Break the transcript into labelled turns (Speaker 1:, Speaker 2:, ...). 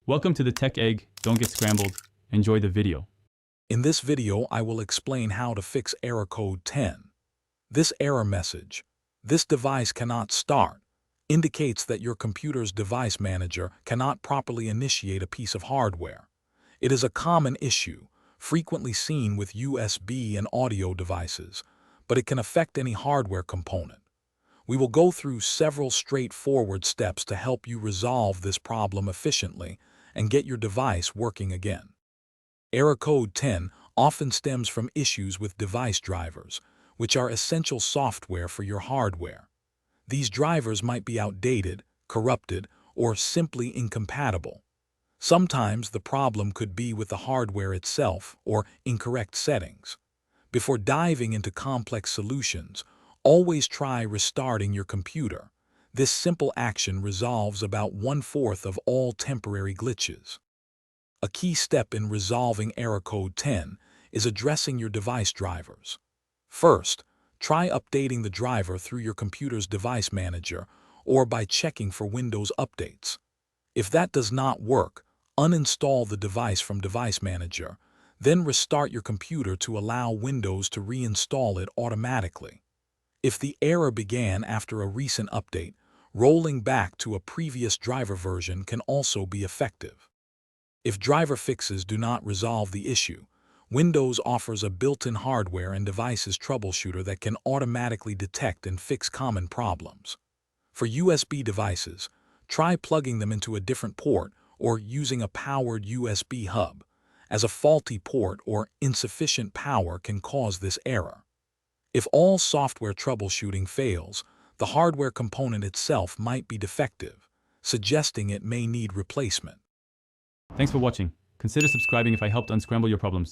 Speaker 1: Welcome to the Tech Egg. Don't get scrambled. Enjoy the video.
Speaker 2: In this video, I will explain how to fix error code 10. This error message, "This device cannot start," indicates that your computer's device manager cannot properly initiate a piece of hardware. It is a common issue, frequently seen with USB and audio devices, but it can affect any hardware component. We will go through several straightforward steps to help you resolve this problem efficiently and get your device working again. Error code 10 often stems from issues with device drivers, which are essential software for your hardware. These drivers might be outdated, corrupted, or simply incompatible. Sometimes the problem could be with the hardware itself or incorrect settings. Before diving into complex solutions, always try restarting your computer. This simple action resolves about 1/4 of all temporary glitches. A key step in resolving error code 10 is addressing your device drivers. First, try updating the driver through your computer's device manager or by checking for Windows updates. If that does not work, uninstall the device from Device Manager, then restart your computer to allow Windows to reinstall it automatically. If the error began after a recent update, rolling back to a previous driver version can also be effective. If driver fixes do not resolve the issue, Windows offers a built-in hardware and devices troubleshooter that can automatically detect and fix common problems. For USB devices, try plugging them into a different port or using a powered USB hub, as a faulty port or insufficient power can cause this error. If all software troubleshooting fails, the hardware component itself might be defective, suggesting it may need replacement.
Speaker 1: Thanks for watching. Consider subscribing if I helped unscramble your problems.